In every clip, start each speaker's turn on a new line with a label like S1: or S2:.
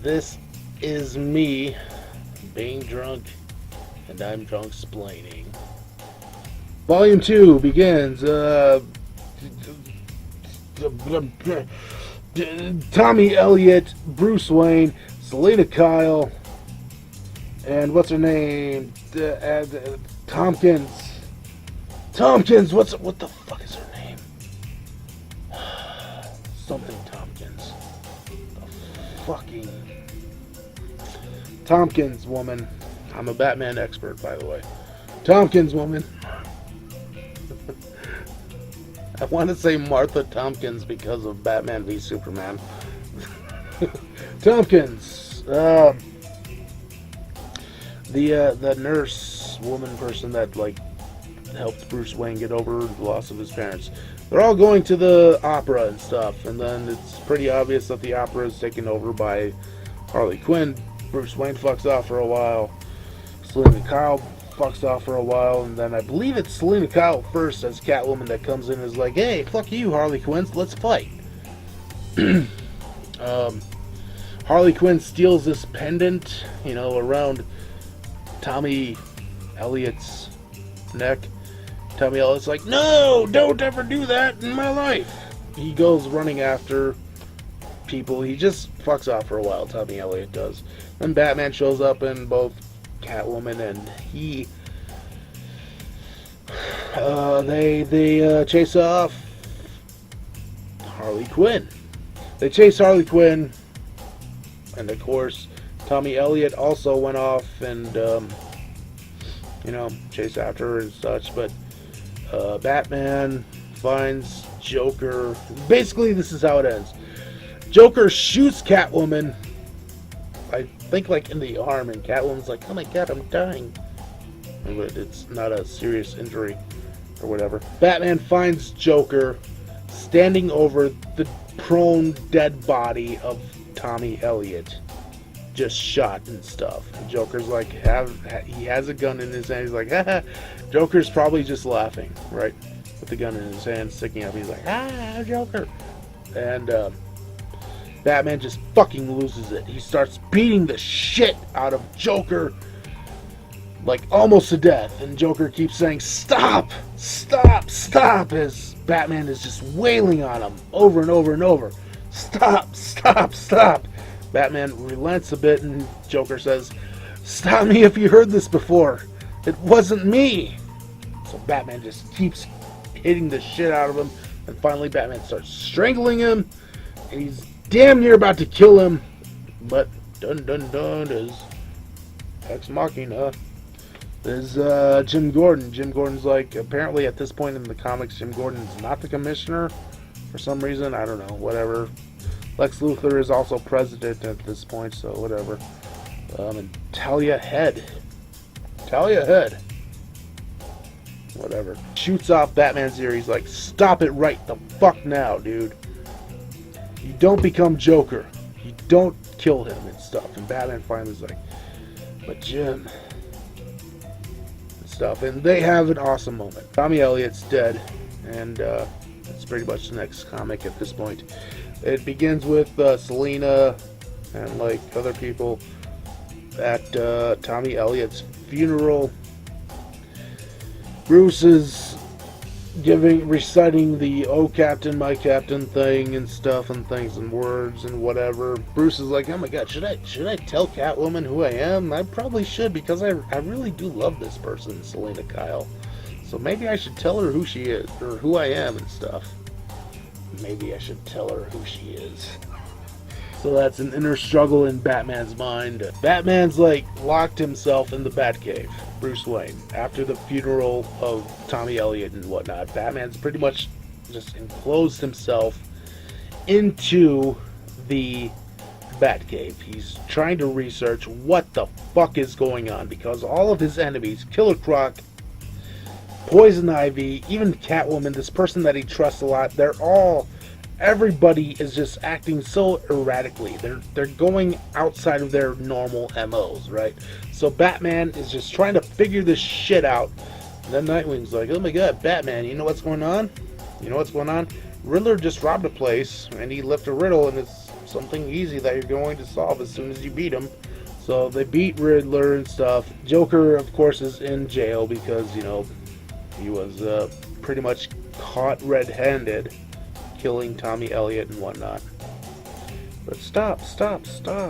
S1: This is me being drunk, and I'm drunk-splaining. Volume 2 begins. Tommy Elliott, Bruce Wayne, Selena Kyle, and what's her name? Tompkins. Tompkins. What the fuck is her name? Something Tompkins. The fucking Tompkins woman. I'm a Batman expert, by the way. Tompkins woman. I want to say Martha Tompkins because of Batman v Superman. Tompkins. The nurse woman person that like helped Bruce Wayne get over the loss of his parents. They're all going to the opera and stuff, and then it's pretty obvious that the opera is taken over by Harley Quinn. Bruce Wayne fucks off for a while. Selena Kyle fucks off for a while, and then I believe it's Selena Kyle first as Catwoman that comes in and is like, hey, fuck you, Harley Quinn, let's fight. Harley Quinn steals this pendant, around Tommy Elliott's neck. Tommy Elliott's like, no, don't ever do that in my life. He goes running after people. He just fucks off for a while, Tommy Elliott does. Then Batman shows up, and both Catwoman and he they chase off Harley Quinn. They chase Harley Quinn, and of course Tommy Elliott also went off and chased after her and such. But Batman finds Joker. Basically, this is how it ends. Joker shoots Catwoman, I think, like in the arm, and Catwoman's like, oh my god, I'm dying. But it's not a serious injury or whatever. Batman finds Joker standing over the prone dead body of Tommy Elliott, just shot and stuff. And Joker's like, he has a gun in his hand. He's like, haha. Joker's probably just laughing, right? With the gun in his hand, sticking up. He's like, ah, Joker. And Batman just fucking loses it. He starts beating the shit out of Joker, like almost to death. And Joker keeps saying, stop, stop, stop, as Batman is just wailing on him over and over and over. Stop, stop, stop. Batman relents a bit, and Joker says, stop me if you heard this before. It wasn't me. So Batman just keeps hitting the shit out of him, and finally Batman starts strangling him, and he's damn near about to kill him, but dun dun dun is Ex Machina. There's Jim Gordon. Jim Gordon's like, apparently at this point in the comics, Jim Gordon's not the commissioner for some reason. I don't know, whatever. Lex Luthor is also president at this point, so whatever. And Talia Head. Whatever. Shoots off Batman's ear. He's like, stop it right the fuck now, dude. You don't become Joker. You don't kill him and stuff. And Batman finally is like, but Jim, and stuff. And they have an awesome moment. Tommy Elliott's dead, and it's pretty much the next comic at this point. It begins with Selena and like other people at Tommy Elliott's funeral. Bruce is reciting the "Oh Captain, my Captain" thing and stuff and things and words and whatever. Bruce is like, oh my god, should I tell Catwoman who I am? I probably should, because I really do love this person, Selena Kyle. So maybe I should tell her who she is, or who I am and stuff. Maybe I should tell her who she is. So that's an inner struggle in Batman's mind. Batman's like locked himself in the Batcave, Bruce Wayne, after the funeral of Tommy Elliott and whatnot. Batman's pretty much just enclosed himself into the Batcave. He's trying to research what the fuck is going on, because all of his enemies, Killer Croc, Poison Ivy, even Catwoman, this person that he trusts a lot, everybody is just acting so erratically. They're going outside of their normal MOs, right? So Batman is just trying to figure this shit out. And then Nightwing's like, oh my god, Batman, you know what's going on? Riddler just robbed a place, and he left a riddle, and it's something easy that you're going to solve as soon as you beat him. So they beat Riddler and stuff. Joker, of course, is in jail because, you know, he was pretty much caught red-handed killing Tommy Elliott and whatnot. But stop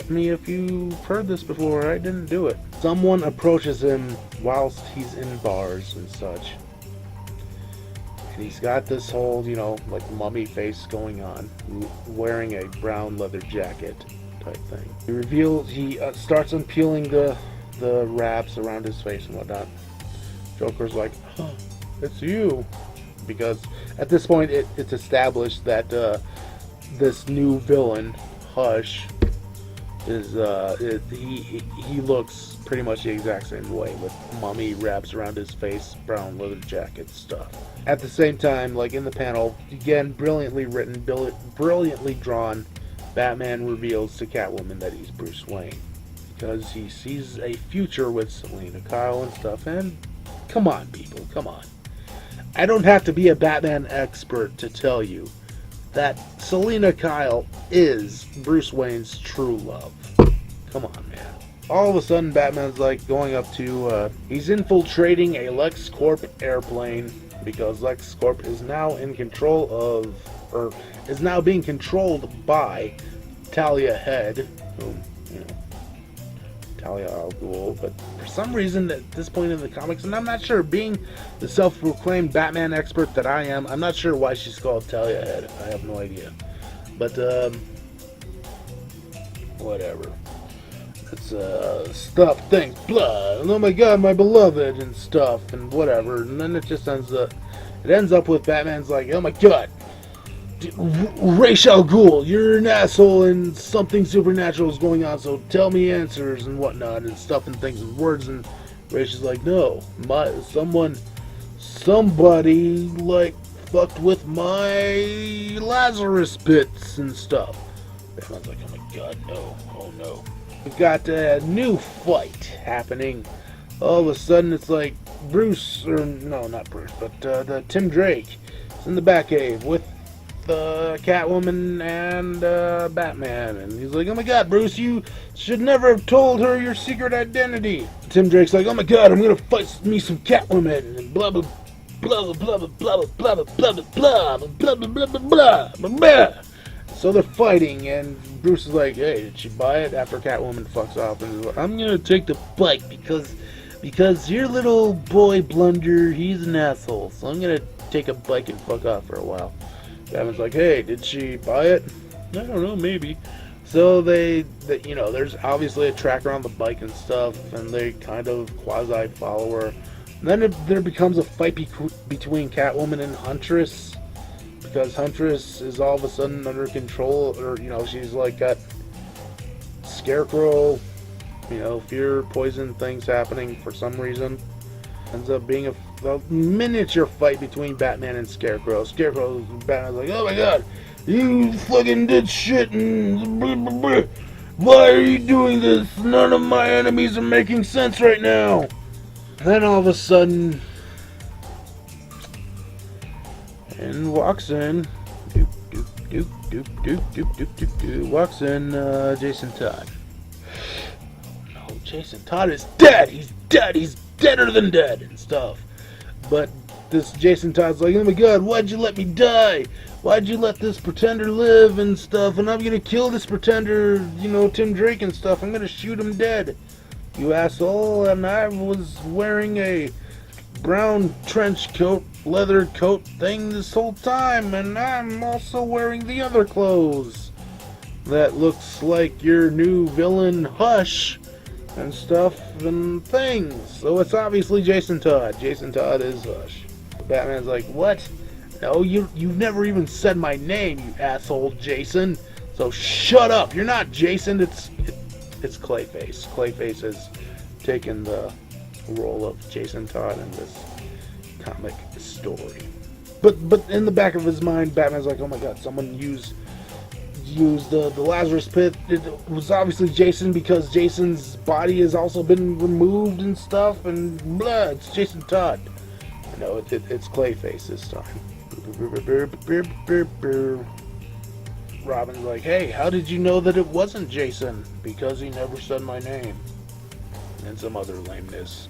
S1: me if you've heard this before. I didn't do it. Someone approaches him whilst he's in bars and such. And he's got this whole, you know, like mummy face going on, wearing a brown leather jacket type thing. He starts unpeeling the wraps around his face and whatnot. Joker's like, huh, it's you. Because at this point it's established that this new villain, Hush, is he looks pretty much the exact same way, with mummy wraps around his face, brown leather jacket stuff. At the same time, like in the panel, again, brilliantly written, brilliantly drawn, Batman reveals to Catwoman that he's Bruce Wayne, because he sees a future with Selina Kyle and stuff. And come on, people, come on. I don't have to be a Batman expert to tell you that Selina Kyle is Bruce Wayne's true love. Come on, man. All of a sudden, Batman's like going up to, he's infiltrating a LexCorp airplane because LexCorp is now in control of, or is now being controlled by Talia Head, who, you know, Talia al Ghul, but for some reason at this point in the comics, and I'm not sure, being the self-proclaimed Batman expert that I am, I'm not sure why she's called Talia Head. I have no idea. But, whatever. It's, stuff, things, blah, and oh my god, my beloved, and stuff, and whatever, and then it just ends up with Batman's like, oh my god, Ra's al Ghul, you're an asshole and something supernatural is going on, so tell me answers and whatnot and stuff and things and words. And Ra's is like, no, somebody like fucked with my Lazarus pits and stuff. Batman's like, oh my god, no, oh no. We've got a new fight happening. All of a sudden it's like Bruce, or no, not Bruce, but the Tim Drake is in the Batcave with Catwoman and Batman, and he's like, oh my god, Bruce, you should never have told her your secret identity. Tim Drake's like, oh my god, I'm gonna fight me some Catwoman, and blah blah blah blah blah blah blah blah blah blah blah blah blah blah blah. So they're fighting, and Bruce is like, hey, did she buy it? After Catwoman fucks off, and he's like, I'm gonna take the bike because your little boy Blunder, he's an asshole, so I'm gonna take a bike and fuck off for a while. Batman's like, hey, did she buy it? I don't know, maybe. So they you know, there's obviously a tracker on the bike and stuff, and they kind of quasi-follow her. And then there becomes a fight between Catwoman and Huntress, because Huntress is all of a sudden under control, or, you know, she's like got Scarecrow, you know, fear, poison things happening for some reason. Ends up being a miniature fight between Batman and Scarecrow. Batman's like, oh my god, you fucking did shit, and blah, blah, blah. Why are you doing this? None of my enemies are making sense right now. And then all of a sudden, and walks in, walks in Jason Todd. Oh no, Jason Todd is dead. He's dead. He's deader than dead and stuff. But this Jason Todd's like, oh my god, why'd you let me die? Why'd you let this pretender live and stuff? And I'm gonna kill this pretender, you know, Tim Drake and stuff. I'm gonna shoot him dead, you asshole. And I was wearing a brown trench coat, leather coat thing this whole time, and I'm also wearing the other clothes that looks like your new villain Hush and stuff and things. So it's obviously Jason Todd. Jason Todd is Hush. Batman's like, what? No, you've never even said my name, you asshole, Jason. So shut up. You're not Jason. It's Clayface. Clayface has taken the role of Jason Todd in this comic story. But in the back of his mind, Batman's like, oh my god, someone used the Lazarus Pit. It was obviously Jason, because Jason's body has also been removed and stuff, and blah, it's Jason Todd. No, it's Clayface this time. Robin's like, hey, how did you know that it wasn't Jason? Because he never said my name. And some other lameness.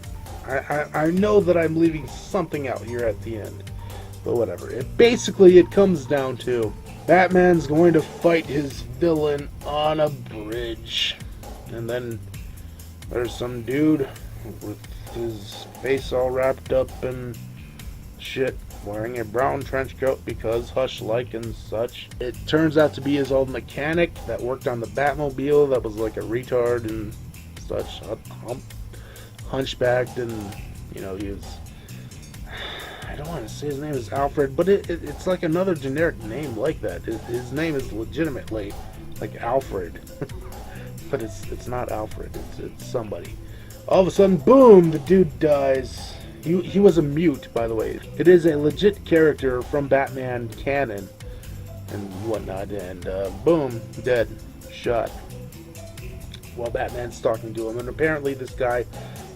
S1: I know that I'm leaving something out here at the end. But whatever. It comes down to Batman's going to fight his villain on a bridge. And then there's some dude with his face all wrapped up in shit, wearing a brown trench coat because hush-like and such. It turns out to be his old mechanic that worked on the Batmobile that was like a retard and such, hunchbacked, and you know, he was, I don't want to say his name is Alfred, but it's like another generic name like that. His name is legitimately like Alfred. But it's not Alfred, it's somebody. All of a sudden, boom, the dude dies. He was a mute, by the way. It is a legit character from Batman canon and whatnot, and boom, dead, shot. While Batman's talking to him, and apparently this guy,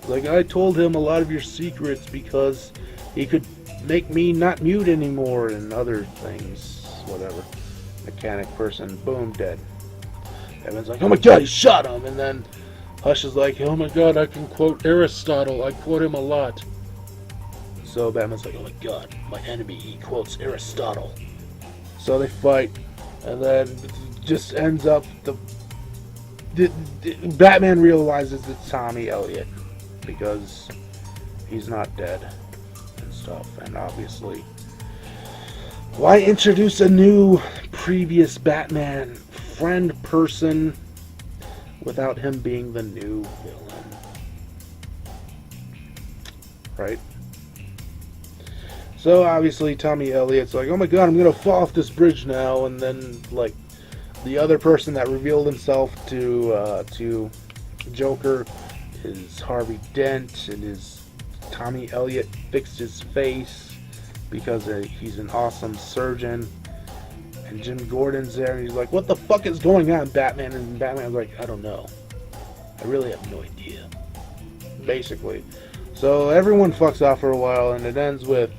S1: like, I told him a lot of your secrets because he could make me not mute anymore and other things, whatever. Mechanic person, boom, dead. Batman's like, oh my god, he shot him, and then Hush is like, oh my god, I can quote Aristotle, I quote him a lot. So Batman's like, oh my god, my enemy, he quotes Aristotle. So they fight, and then it just ends up, Batman realizes it's Tommy Elliot, because he's not dead and stuff, and obviously, why introduce a new, previous Batman friend person without him being the new villain? Right? So obviously Tommy Elliott's like, oh my god, I'm gonna fall off this bridge now, and then like the other person that revealed himself to Joker is Harvey Dent, and his Tommy Elliott fixed his face because he's an awesome surgeon. And Jim Gordon's there, and he's like, what the fuck is going on, Batman? And Batman's like, I don't know. I really have no idea. Basically. So everyone fucks off for a while, and it ends with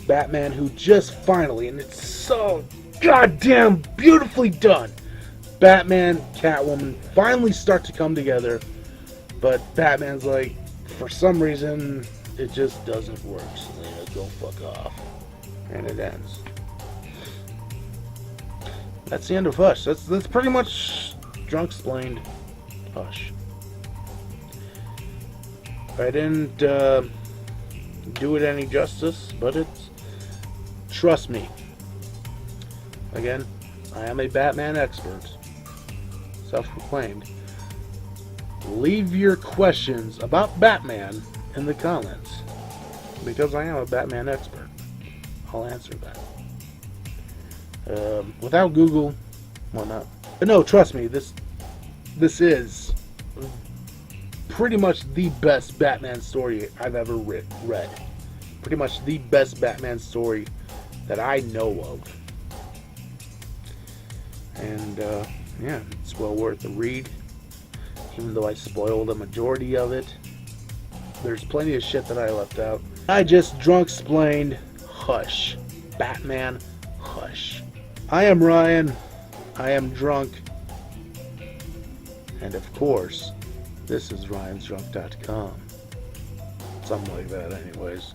S1: Batman, who just finally, and it's so goddamn beautifully done, Batman, Catwoman finally start to come together, but Batman's like, for some reason, it just doesn't work, so they go fuck off. And it ends. That's the end of Hush. That's pretty much DRUNKSPLAINED Hush. I didn't do it any justice, but it's, trust me. Again, I am a Batman expert, self-proclaimed. Leave your questions about Batman in the comments, because I am a Batman expert. I'll answer that. Without Google, whatnot. But no, trust me, this is pretty much the best Batman story I've ever read. Pretty much the best Batman story that I know of. And yeah, it's well worth the read. Even though I spoiled a majority of it, there's plenty of shit that I left out. I just DRUNKSPLAINED Hush. Batman Hush. I am Ryan. I am drunk. And of course, this is RyansDrunk.com. Something like that anyways.